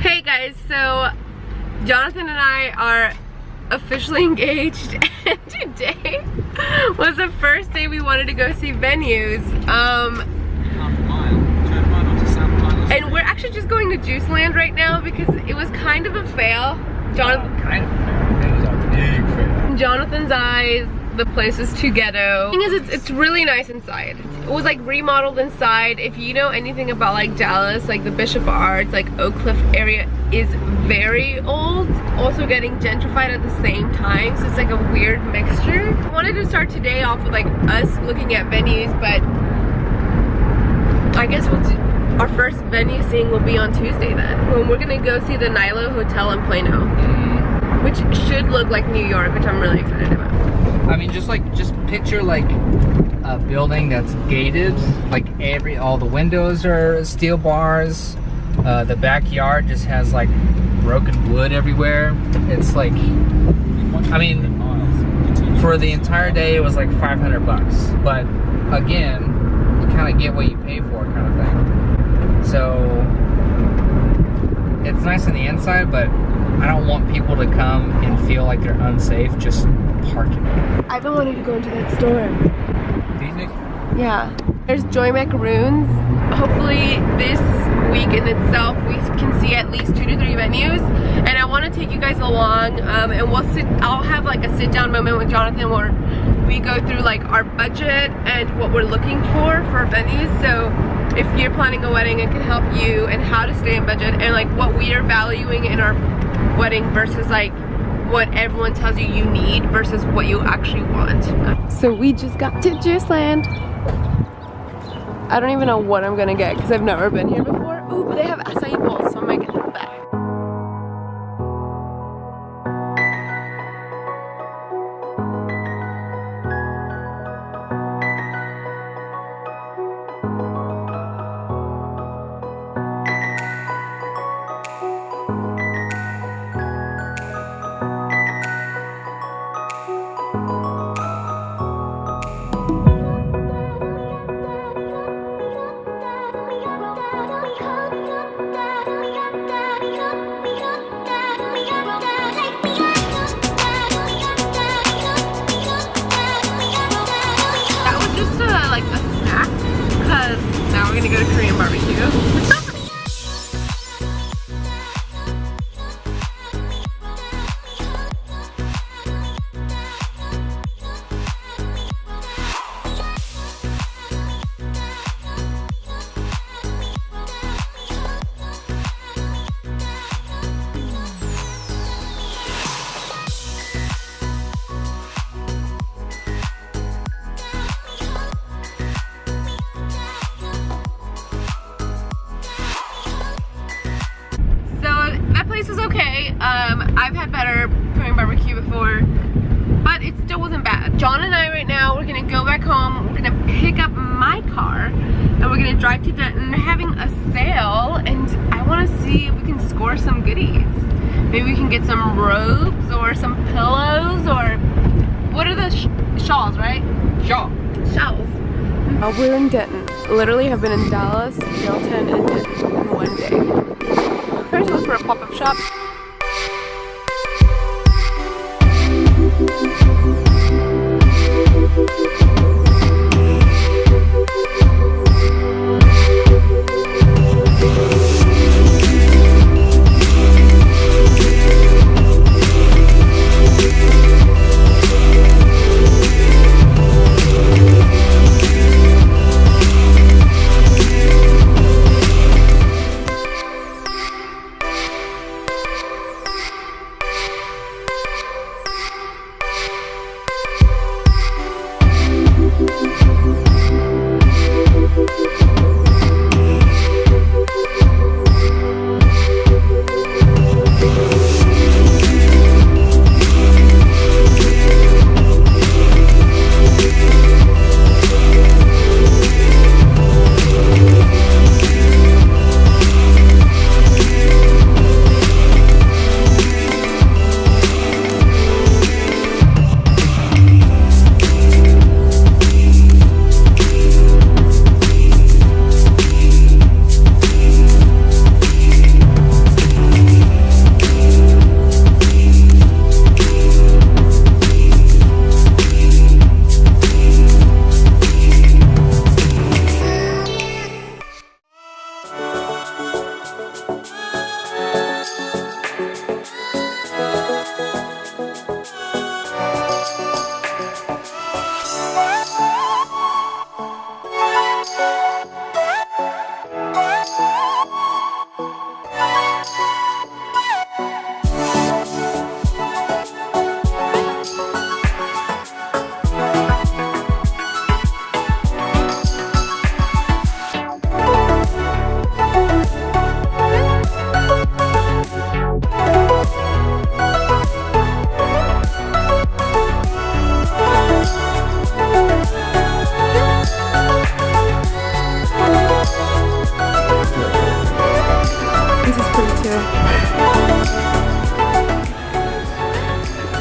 Hey guys, so Jonathan and I are officially engaged and today was the first day we wanted to go see venues. And we're actually just going to Juiceland right now because it was kind of a fail. Kind of fail. It was a big fail. In Jonathan's eyes, the place is too ghetto. The thing is, it's really nice inside. It was like remodeled inside. If you know anything about like Dallas, like the Bishop Arts, like Oak Cliff area is very old, also getting gentrified at the same time, so it's like a weird mixture. I wanted to start today off with like us looking at venues, but I guess our first venue seeing will be on Tuesday then, when we're gonna go see the Nilo Hotel in Plano, which should look like New York, which I'm really excited about. I mean, just picture like a building that's gated, like all the windows are steel bars. The backyard just has like broken wood everywhere. It's like, I mean, for the entire day it was like $500 bucks. But again, you kind of get what you pay for, kind of thing. So it's nice on the inside, but I don't want people to come and feel like they're unsafe just parking. I've been wanting to go into that store. Phoenix? Yeah. There's Joy Macaroons. Hopefully this week in itself we can see at least 2 to 3 venues, and I want to take you guys along, and I'll have like a sit down moment with Jonathan where we go through like our budget and what we're looking for venues. So if you're planning a wedding, it can help you and how to stay in budget and like what we are valuing in our wedding versus like what everyone tells you you need versus what you actually want. So we just got to Juiceland. I don't even know what I'm gonna get because I've never been here before. Ooh, but they have acai bowls, so I might get that. Now we're gonna go to Korean barbecue. This is okay. I've had better Korean barbecue before, but it still wasn't bad. John and I right now, we're gonna go back home, we're gonna pick up my car, and we're gonna drive to Denton. They're having a sale, and I wanna see if we can score some goodies. Maybe we can get some robes, or some pillows, or what are the shawls, right? Shawls. We're in Denton. Literally have been in Dallas, Dalton, and Denton in one day. First, look for a pop-up shop.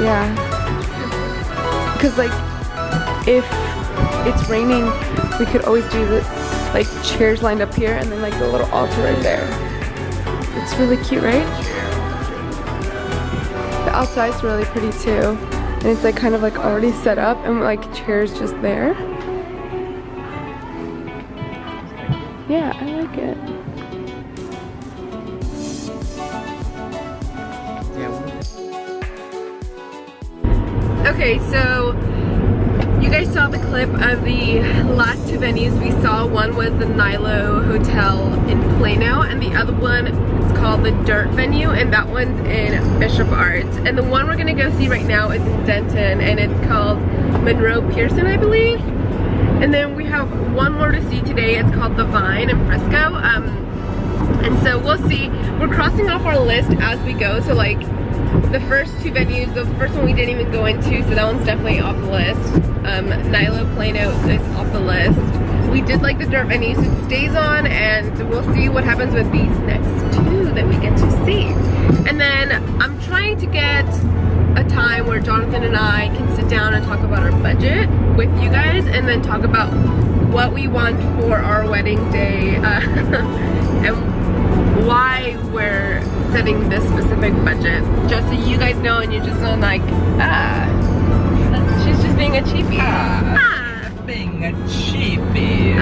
Yeah. Because like, if it's raining, we could always do the like chairs lined up here and then like the little altar right there. It's really cute, right? The outside's really pretty too. And it's like kind of like already set up and like chairs just there. Yeah, I like it. Okay, so you guys saw the clip of the last two venues we saw. One was the Nilo Hotel in Plano, and the other one is called the Dirt Venue, and that one's in Bishop Arts. And the one we're gonna go see right now is in Denton, and it's called Monroe Pearson, I believe. And then we have one more to see today. It's called The Vine in Frisco. And so we'll see. We're crossing off our list as we go. So like the first two venues, the first one we didn't even go into, so that one's definitely off the list. Nilo Plano is off the list. We did like the Dirt venue, so it stays on, and we'll see what happens with these next two that we get to see. And then I'm trying to get a time where Jonathan and I can sit down and talk about our budget with you guys, and then talk about what we want for our wedding day, and why we're setting this specific budget, just so you guys know and you're just not like, she's just being a cheapie. Being a cheapie.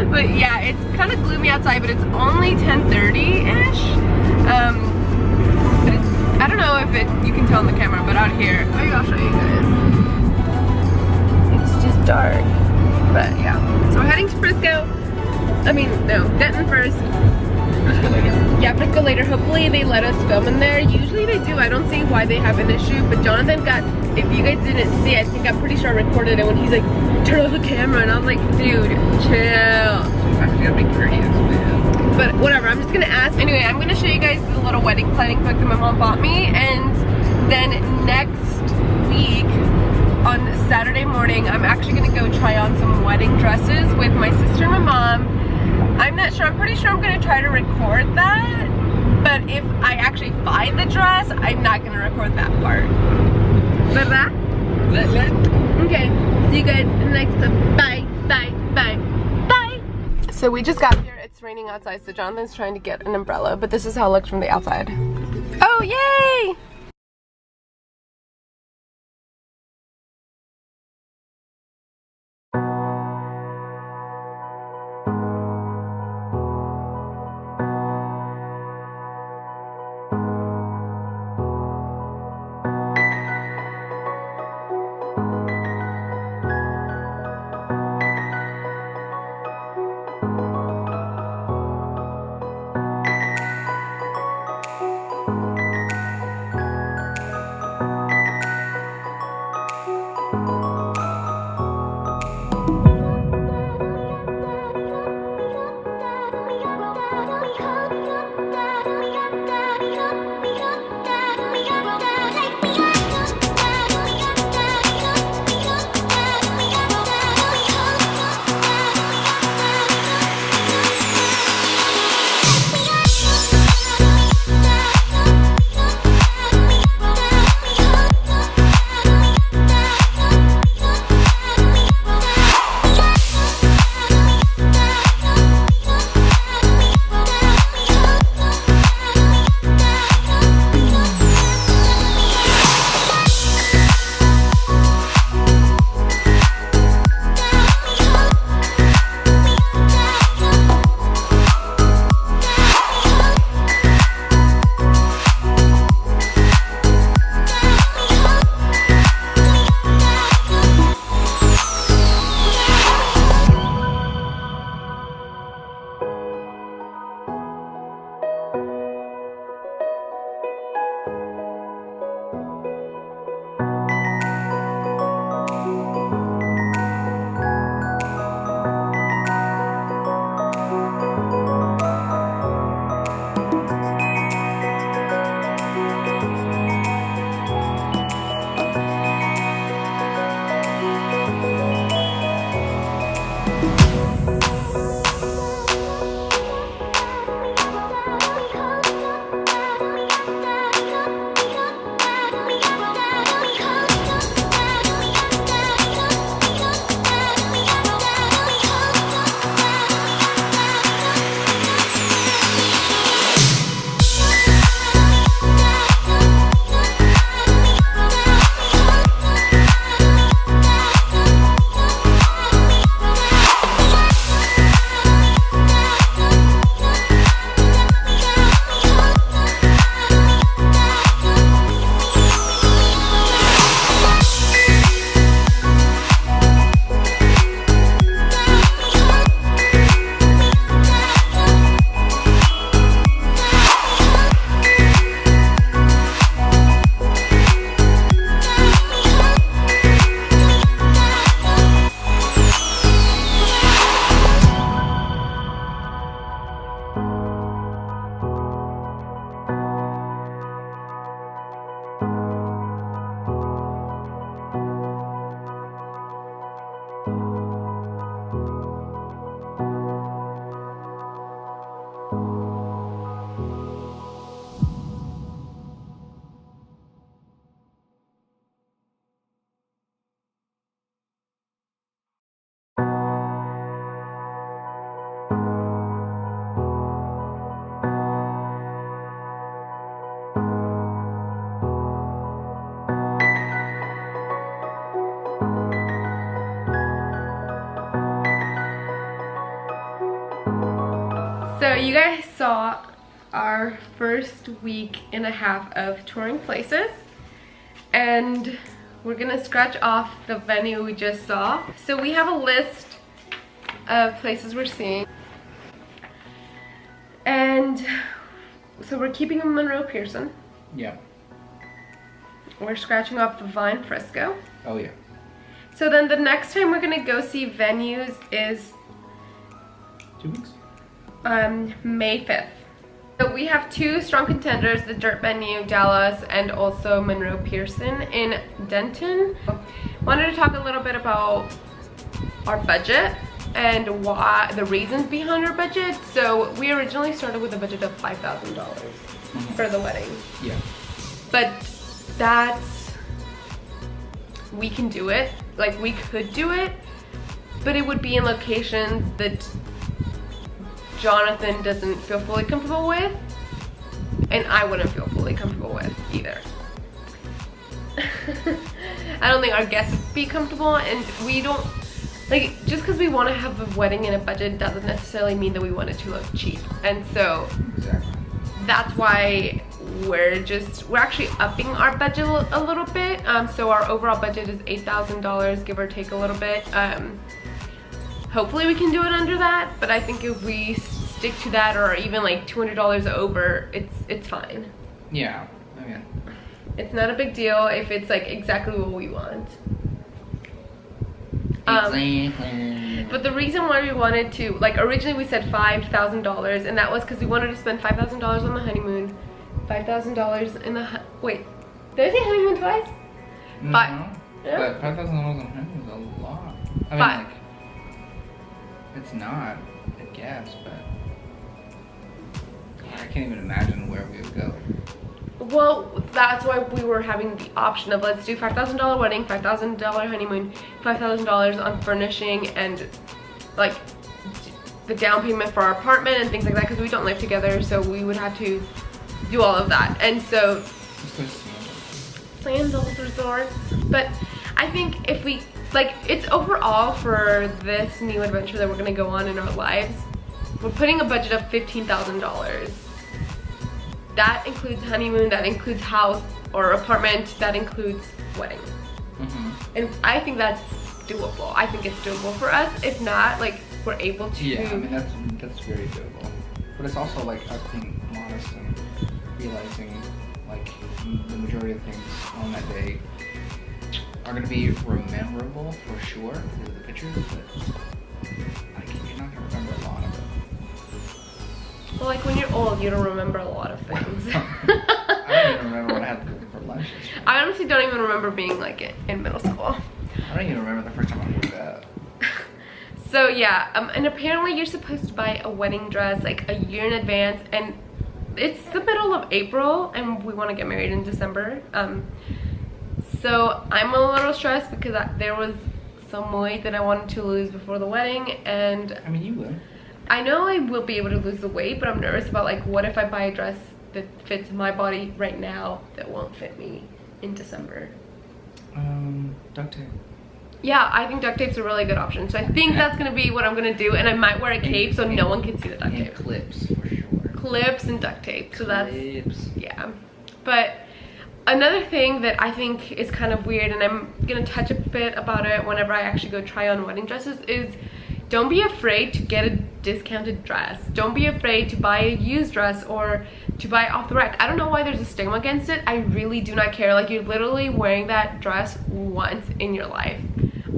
But yeah, it's kind of gloomy outside, but it's only 10:30-ish. But it's, I don't know if you can tell on the camera, but out here, maybe I'll show you guys. It's just dark. But yeah, so we're heading to Frisco. I mean, no, Denton first. Frisco later. Yeah, Frisco later. Hopefully they let us film in there. Usually they do. I don't see why they have an issue, but Jonathan got, if you guys didn't see it, I think I'm pretty sure I recorded it when he's like, turn off the camera, and I'm like, dude, chill. I'm gonna be courteous, man. But whatever, I'm just gonna ask. Anyway, I'm gonna show you guys the little wedding planning book that my mom bought me, and then next week, on Saturday morning, I'm actually gonna go try on some wedding dresses with my sister and my mom. I'm not sure, I'm pretty sure I'm gonna try to record that, but if I actually buy the dress, I'm not gonna record that part. ¿Verdad? Okay, see you guys next time. Bye, bye, bye, bye. So we just got here, it's raining outside, so Jonathan's trying to get an umbrella, but this is how it looks from the outside. Oh, yay! you guys saw our first week and a half of touring places, and we're gonna scratch off the venue we just saw. So we have a list of places we're seeing, and so we're keeping Monroe Pearson. Yeah. We're scratching off the Vine Frisco. Oh yeah. So then the next time we're gonna go see venues is 2 weeks? May 5th. So we have two strong contenders, the Dirt Venue, Dallas, and also Monroe Pearson in Denton. Wanted to talk a little bit about our budget and why, the reasons behind our budget. So we originally started with a budget of $5,000 for the wedding. Yeah. But that's, we can do it. Like, we could do it, but it would be in locations that Jonathan doesn't feel fully comfortable with, and I wouldn't feel fully comfortable with either. I don't think our guests would be comfortable, and we don't, like, just because we want to have a wedding in a budget doesn't necessarily mean that we want it to look cheap. And so Exactly. that's why we're actually upping our budget a little bit. So our overall budget is $8,000, give or take a little bit. Hopefully we can do it under that, but I think if we stick to that, or even like $200 over, it's fine. Yeah. I mean, It's not a big deal if it's like exactly what we want. But the reason why we wanted to, like, originally we said $5,000, and that was because we wanted to spend $5,000 on the honeymoon, $5,000 in the wait, did I say honeymoon twice? no, Yeah. but $5,000 on honeymoon is a lot. I mean, Five. like, it's not, I guess, but I can't even imagine where we would go. Well, that's why we were having the option of, let's do $5,000 wedding, $5,000 honeymoon, $5,000 on furnishing and like the down payment for our apartment and things like that, because we don't live together, so we would have to do all of that. And so Let's go see Sandals Resort. But I think if we, like, it's overall for this new adventure that we're gonna go on in our lives, we're putting a budget of $15,000. That includes honeymoon, that includes house or apartment, that includes wedding. And I think that's doable. I think it's doable for us. If not, like, we're able to. Yeah, I mean, that's very doable. But it's also like us being honest and realizing like the majority of things on that day are gonna be memorable for sure through the pictures, but like you're not gonna remember a lot of it. Well, like when you're old, you don't remember a lot of things. I don't even remember what I had for lunch yesterday. I honestly don't even remember being like in middle school. I don't even remember the first time I woke up. So yeah, and apparently you're supposed to buy a wedding dress like a year in advance, and it's the middle of April and we want to get married in December. So I'm a little stressed because there was some weight that I wanted to lose before the wedding, and I mean, you would. I know I will be able to lose the weight, but I'm nervous about, like, what if I buy a dress that fits my body right now that won't fit me in December? Duct tape. Yeah, I think duct tape's a really good option. So I think that's gonna be what I'm gonna do, and I might wear a cape so no one can see the duct And tape. clips for sure. Clips and duct tape. So that's, Clips. yeah. But another thing that I think is kind of weird, and I'm gonna touch a bit about it whenever I actually go try on wedding dresses, is don't be afraid to get a discounted dress. Don't be afraid to buy a used dress or to buy off the rack. I don't know why there's a stigma against it. I really do not care. Like, you're literally wearing that dress once in your life.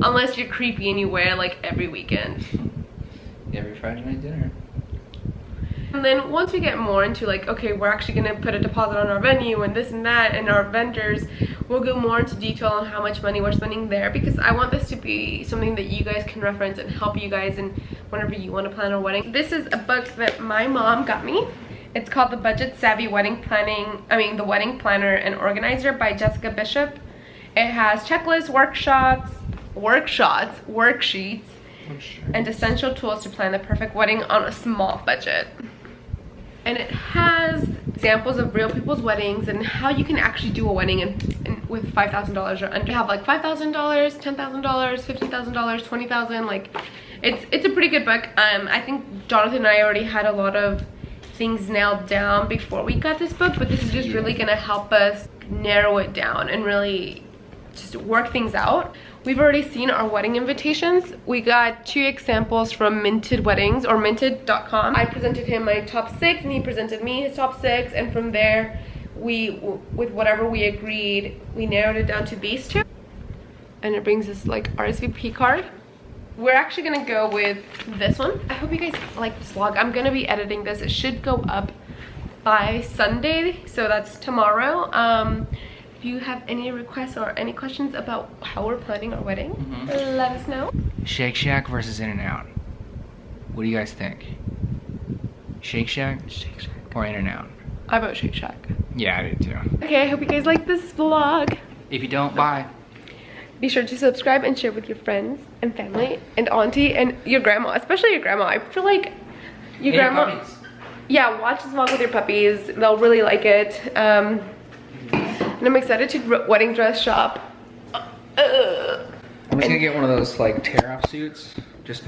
Unless you're creepy and you wear it like every weekend. Every Friday night dinner. And then once we get more into, like, okay, we're actually gonna put a deposit on our venue and this and that and our vendors, we'll go more into detail on how much money we're spending there, because I want this to be something that you guys can reference and help you guys in whenever you want to plan a wedding. This is a book that my mom got me. It's called The Budget Savvy Wedding The Wedding Planner and Organizer by Jessica Bishop. It has checklists, worksheets, and essential tools to plan the perfect wedding on a small budget. And it has examples of real people's weddings and how you can actually do a wedding with $5,000 or under. You have like $5,000, $10,000, $50,000, $20,000, like, It's a pretty good book. I think Jonathan and I already had a lot of things nailed down before we got this book, but this is just really gonna help us narrow it down and really just work things out. We've already seen our wedding invitations. We got 2 examples from Minted Weddings or minted.com. I presented him my top 6 and he presented me his top 6, and from there with whatever we agreed, we narrowed it down to these 2. And it brings us like RSVP card. We're actually gonna go with this one. I hope you guys like this vlog. I'm gonna be editing this. It should go up by Sunday, so that's tomorrow. If you have any requests or any questions about how we're planning our wedding, let us know. Shake Shack versus In-N-Out. What do you guys think? Shake Shack? Shake Shack. Or In-N-Out? I vote Shake Shack. Yeah, I did too. Okay, I hope you guys like this vlog. If you don't, bye. Be sure to subscribe and share with your friends and family and auntie and your grandma, especially your grandma. I feel like your grandma. Puppies. Yeah, watch this vlog with your puppies. They'll really like it. And I'm excited to wedding dress shop. I'm just gonna get one of those like tear off suits. Just